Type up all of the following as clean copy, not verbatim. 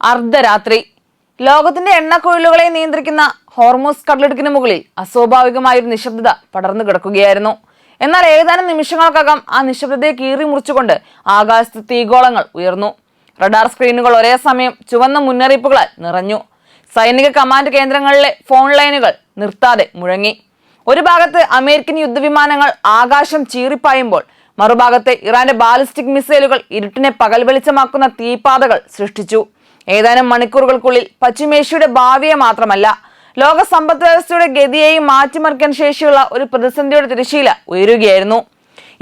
അർദ്ധരാത്രി. ലോകത്തിന്റെ എണ്ണക്കുഴലുകളെ നിയന്ത്രിക്കുന്ന ഹോർമൂസ് കടലിടുക്കിന് മുകളിൽ അസ്വാഭാവികമായൊരു നിശബ്ദത പടർന്നു കിടക്കുകയായിരുന്നു. എന്നാൽ ഏതാനും നിമിഷങ്ങൾക്കകം ആ നിശബ്ദതയെ കീറി മുറിച്ചുകൊണ്ട് ആകാശത്ത് തീഗോളങ്ങൾ ഉയർന്നു. റഡാർ സ്ക്രീനുകൾ ഒരേ സമയം ചുവന്ന മുന്നറിയിപ്പുകളാൽ നിറഞ്ഞു. സൈനിക കമാൻഡ് കേന്ദ്രങ്ങളിലെ ഫോൺ ലൈനുകൾ നിർത്താതെ മുഴങ്ങി. ഒരു ഭാഗത്ത് അമേരിക്കൻ യുദ്ധവിമാനങ്ങൾ ആകാശം ചീറിപ്പായുമ്പോൾ മറുഭാഗത്തെ ഇറാന്റെ ബാലിസ്റ്റിക് മിസൈലുകൾ ഇരുട്ടിനെ പകൽ വെളിച്ചമാക്കുന്ന തീപാതകൾ സൃഷ്ടിച്ചു. ഏതാനും മണിക്കൂറുകൾക്കുള്ളിൽ പശ്ചിമേഷ്യയുടെ ഭാവിയെ മാത്രമല്ല, ലോക സമ്പദ് വ്യവസ്ഥയുടെ ഗതിയെയും മാറ്റിമറിക്കാൻ ശേഷിയുള്ള ഒരു പ്രതിസന്ധിയുടെ തിരശ്ശീല ഉയരുകയായിരുന്നു.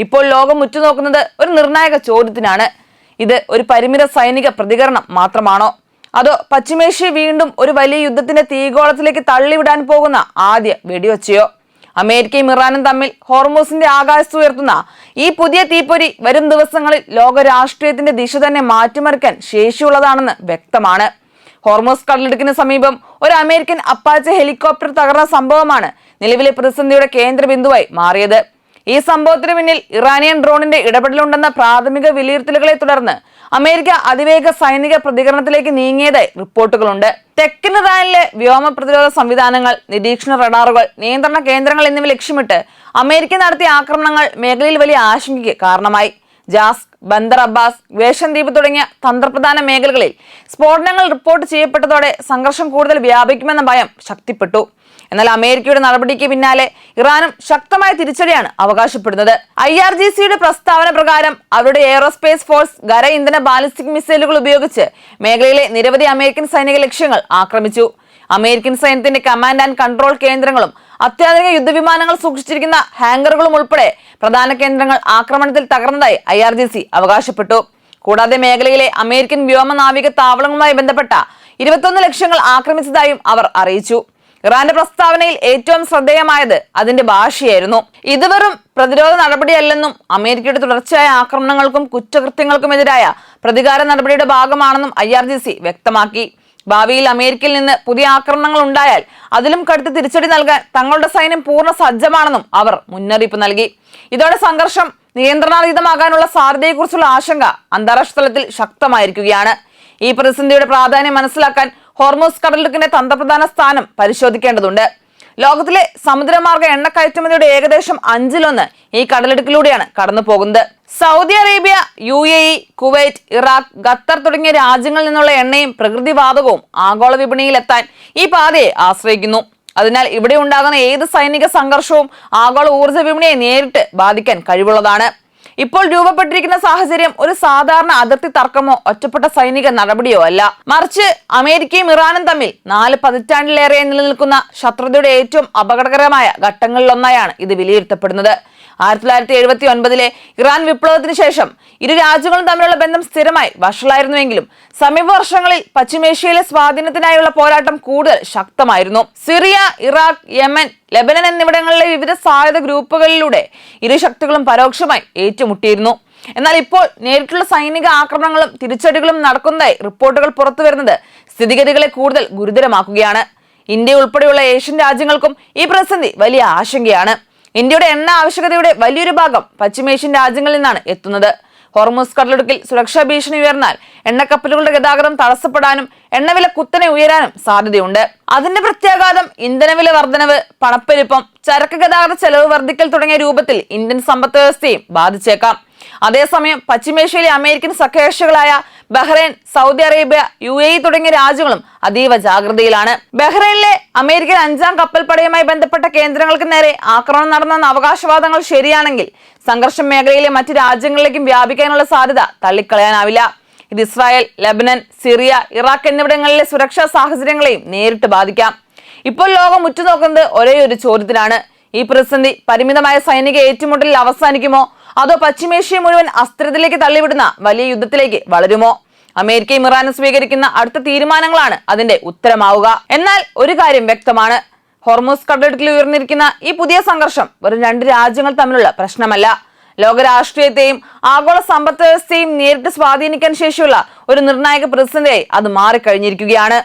ഇപ്പോൾ ലോകം ഉറ്റുനോക്കുന്നത് ഒരു നിർണായക ചോദ്യത്തിനാണ്. ഇത് ഒരു പരിമിത സൈനിക പ്രതികരണം മാത്രമാണോ, അതോ പശ്ചിമേഷ്യ വീണ്ടും ഒരു വലിയ യുദ്ധത്തിന്റെ തീഗോളത്തിലേക്ക് തള്ളിവിടാൻ പോകുന്ന ആദ്യ വെടിവെച്ചയോ? അമേരിക്കയും ഇറാനും തമ്മിൽ ഹോർമൂസിന്റെ ആകാശത്ത് ഉയർത്തുന്ന ഈ പുതിയ തീപ്പൊരി വരും ദിവസങ്ങളിൽ ലോക രാഷ്ട്രീയത്തിന്റെ ദിശ തന്നെ മാറ്റിമറിക്കാൻ ശേഷിയുള്ളതാണെന്ന് വ്യക്തമാണ്. ഹോർമൂസ് കടലിടുക്കിന് സമീപം ഒരു അമേരിക്കൻ അപ്പാച്ചെ ഹെലികോപ്റ്റർ തകർന്ന സംഭവമാണ് നിലവിലെ പ്രതിസന്ധിയുടെ കേന്ദ്ര ബിന്ദുവായി മാറിയത്. ഈ സംഭവത്തിന് പിന്നിൽ ഇറാനിയൻ ഡ്രോണിന്റെ ഇടപെടലുണ്ടെന്ന പ്രാഥമിക വിലയിരുത്തലുകളെ തുടർന്ന് അമേരിക്ക അതിവേഗ സൈനിക പ്രതികരണത്തിലേക്ക് നീങ്ങിയതായി റിപ്പോർട്ടുകളുണ്ട്. തെക്കൻ ഇറാനിലെ വ്യോമ പ്രതിരോധ സംവിധാനങ്ങൾ, നിരീക്ഷണ റഡാറുകൾ, നിയന്ത്രണ കേന്ദ്രങ്ങൾ എന്നിവ ലക്ഷ്യമിട്ട് അമേരിക്ക നടത്തിയ ആക്രമണങ്ങൾ മേഖലയിൽ വലിയ ആശങ്കയ്ക്ക് കാരണമായി. ജാസ്ക്, ബന്ദർ അബ്ബാസ്, വേഷൻ ദ്വീപ് തുടങ്ങിയ തന്ത്രപ്രധാന മേഖലകളിൽ സ്ഫോടനങ്ങൾ റിപ്പോർട്ട് ചെയ്യപ്പെട്ടതോടെ സംഘർഷം കൂടുതൽ വ്യാപിക്കുമെന്ന ഭയം ശക്തിപ്പെട്ടു. എന്നാൽ അമേരിക്കയുടെ നടപടിക്ക് പിന്നാലെ ഇറാനും ശക്തമായ തിരിച്ചടിയാണ് അവകാശപ്പെടുന്നത്. IRGCയുടെ പ്രസ്താവന പ്രകാരം അവരുടെ എയറോസ്പേസ് ഫോഴ്സ് ഖര ഇന്ധന ബാലിസ്റ്റിക് മിസൈലുകൾ ഉപയോഗിച്ച് മേഖലയിലെ നിരവധി അമേരിക്കൻ സൈനിക ലക്ഷ്യങ്ങൾ ആക്രമിച്ചു. അമേരിക്കൻ സൈന്യത്തിന്റെ കമാൻഡ് ആൻഡ് കൺട്രോൾ കേന്ദ്രങ്ങളും അത്യാധുനിക യുദ്ധവിമാനങ്ങൾ സൂക്ഷിച്ചിരിക്കുന്ന ഹാങ്കറുകളും ഉൾപ്പെടെ പ്രധാന കേന്ദ്രങ്ങൾ ആക്രമണത്തിൽ തകർന്നതായി IRGC അവകാശപ്പെട്ടു. കൂടാതെ മേഖലയിലെ അമേരിക്കൻ വ്യോമനാവിക താവളങ്ങളുമായി ബന്ധപ്പെട്ട 21 ലക്ഷ്യങ്ങൾ ആക്രമിച്ചതായും അവർ അറിയിച്ചു. ഇറാന്റെ പ്രസ്താവനയിൽ ഏറ്റവും ശ്രദ്ധേയമായത് അതിന്റെ ഭാഷയായിരുന്നു. ഇത് വെറും പ്രതിരോധ നടപടിയല്ലെന്നും അമേരിക്കയുടെ തുടർച്ചയായ ആക്രമണങ്ങൾക്കും കുറ്റകൃത്യങ്ങൾക്കുമെതിരായ പ്രതികാര നടപടിയുടെ ഭാഗമാണെന്നും IRGC വ്യക്തമാക്കി. ഭാവിയിൽ അമേരിക്കയിൽ നിന്ന് പുതിയ ആക്രമണങ്ങൾ ഉണ്ടായാൽ അതിലും കടുത്ത തിരിച്ചടി നൽകാൻ തങ്ങളുടെ സൈന്യം പൂർണ്ണ സജ്ജമാണെന്നും അവർ മുന്നറിയിപ്പ് നൽകി. ഇതോടെ സംഘർഷം നിയന്ത്രണാതീതമാകാനുള്ള സാധ്യതയെക്കുറിച്ചുള്ള ആശങ്ക അന്താരാഷ്ട്ര തലത്തിൽ ശക്തമായിരിക്കുകയാണ്. ഈ പ്രതിസന്ധിയുടെ പ്രാധാന്യം മനസ്സിലാക്കാൻ ഹോർമൂസ് കടലിടുക്കിന്റെ തന്ത്രപ്രധാന സ്ഥാനം പരിശോധിക്കേണ്ടതുണ്ട്. ലോകത്തിലെ സമുദ്രമാർഗ എണ്ണ കയറ്റുമതിയുടെ ഏകദേശം 1/5 ഈ കടലിടുക്കിലൂടെയാണ് കടന്നു പോകുന്നത്. Saudi Arabia, UAE, Kuwait, Iraq, Qatar തുടങ്ങിയ രാജ്യങ്ങളിൽ നിന്നുള്ള എണ്ണയും പ്രകൃതിവാതകവും ആഗോള വിപണിയിൽ എത്താൻ ഈ പാതയെ ആശ്രയിക്കുന്നു. അതിനാൽ ഇവിടെ ഉണ്ടാകുന്ന ഏത് സൈനിക സംഘർഷവും ആഗോള ഊർജ്ജ വിപണിയെ നേരിട്ട് ബാധിക്കാൻ കഴിവുള്ളതാണ്. ഇപ്പോൾ രൂപപ്പെട്ടിരിക്കുന്ന സാഹചര്യം ഒരു സാധാരണ അതിർത്തി തർക്കമോ ഒറ്റപ്പെട്ട സൈനിക നടപടിയോ അല്ല, മറിച്ച് അമേരിക്കയും ഇറാനും തമ്മിൽ 4 പതിറ്റാണ്ടിലേറെ നിലനിൽക്കുന്ന ശത്രുതയുടെ ഏറ്റവും അപകടകരമായ ഘട്ടങ്ങളിലൊന്നായാണ് ഇത് വിലയിരുത്തപ്പെടുന്നത്. 1979 ഇറാൻ വിപ്ലവത്തിന് ശേഷം ഇരു രാജ്യങ്ങളും തമ്മിലുള്ള ബന്ധം സ്ഥിരമായി വഷളായിരുന്നുവെങ്കിലും സമീപ വർഷങ്ങളിൽ പശ്ചിമേഷ്യയിലെ സ്വാധീനത്തിനായുള്ള പോരാട്ടം കൂടുതൽ ശക്തമായിരുന്നു. സിറിയ, ഇറാഖ്, യമൻ, ലെബനൻ എന്നിവിടങ്ങളിലെ വിവിധ സായുധ ഗ്രൂപ്പുകളിലൂടെ ഇരു ശക്തികളും പരോക്ഷമായി ഏറ്റുമുട്ടിയിരുന്നു. എന്നാൽ ഇപ്പോൾ നേരിട്ടുള്ള സൈനിക ആക്രമണങ്ങളും തിരിച്ചടികളും നടക്കുന്നതായി റിപ്പോർട്ടുകൾ പുറത്തുവരുന്നത് സ്ഥിതിഗതികളെ കൂടുതൽ ഗുരുതരമാക്കുകയാണ്. ഇന്ത്യ ഉൾപ്പെടെയുള്ള ഏഷ്യൻ രാജ്യങ്ങൾക്കും ഈ പ്രതിസന്ധി വലിയ ആശങ്കയാണ്. ഇന്ത്യയുടെ എണ്ണ ആവശ്യകതയുടെ വലിയൊരു ഭാഗം പശ്ചിമേഷ്യൻ രാജ്യങ്ങളിൽ നിന്നാണ് എത്തുന്നത്. ഹോർമൂസ് കടലിടുക്കിൽ സുരക്ഷാ ഭീഷണി ഉയർന്നാൽ എണ്ണക്കപ്പലുകളുടെ ഗതാഗതം തടസ്സപ്പെടാനും എണ്ണവില കുത്തനെ ഉയരാനും സാധ്യതയുണ്ട്. അതിന്റെ പ്രത്യാഘാതം ഇന്ധനവില വർധനവ്, പണപ്പെരുപ്പം, ചരക്ക് ഗതാഗത ചെലവ് വർദ്ധിക്കൽ തുടങ്ങിയ രൂപത്തിൽ ഇന്ത്യൻ സമ്പദ് വ്യവസ്ഥയെയും ബാധിച്ചേക്കാം. അതേസമയം പശ്ചിമേഷ്യയിലെ അമേരിക്കൻ സഖ്യകക്ഷികളായ ബഹ്റൈൻ, സൗദി അറേബ്യ, UAE തുടങ്ങിയ രാജ്യങ്ങളും അതീവ ജാഗ്രതയിലാണ്. ബഹ്റൈനിലെ അമേരിക്കൻ 5ാം കപ്പൽപ്പടയുമായി ബന്ധപ്പെട്ട കേന്ദ്രങ്ങൾക്ക് നേരെ ആക്രമണം നടന്നെന്ന അവകാശവാദങ്ങൾ ശരിയാണെങ്കിൽ സംഘർഷം മേഖലയിലെ മറ്റ് രാജ്യങ്ങളിലേക്കും വ്യാപിക്കാനുള്ള സാധ്യത തള്ളിക്കളയാനാവില്ല. ഇത് ഇസ്രായേൽ, ലെബനൻ, സിറിയ, ഇറാഖ് എന്നിവിടങ്ങളിലെ സുരക്ഷാ സാഹചര്യങ്ങളെയും നേരിട്ട് ബാധിക്കാം. ഇപ്പോൾ ലോകം ഉറ്റുനോക്കുന്നത് ഒരേ ഒരു ചോദ്യത്തിലാണ്: ഈ പ്രതിസന്ധി പരിമിതമായ സൈനിക ഏറ്റുമുട്ടലിൽ അവസാനിക്കുമോ, അതോ പശ്ചിമേഷ്യ മുഴുവൻ അസ്ഥിരതയിലേക്ക് തള്ളിവിടുന്ന വലിയ യുദ്ധത്തിലേക്ക് വളരുമോ? അമേരിക്കയും ഇറാനും സ്വീകരിക്കുന്ന അടുത്ത തീരുമാനങ്ങളാണ് അതിന്റെ ഉത്തരമാവുക. എന്നാൽ ഒരു കാര്യം വ്യക്തമാണ്: ഹോർമൂസ് കടലിടുക്കിൽ ഉയർന്നിരിക്കുന്ന ഈ പുതിയ സംഘർഷം വെറും 2 രാജ്യങ്ങൾ തമ്മിലുള്ള പ്രശ്നമല്ല, ലോകരാഷ്ട്രീയത്തെയും ആഗോള സമ്പദ് വ്യവസ്ഥയെയും നേരിട്ട് സ്വാധീനിക്കാൻ ശേഷിയുള്ള ഒരു നിർണായക പ്രതിസന്ധിയായി അത് മാറിക്കഴിഞ്ഞിരിക്കുകയാണ്.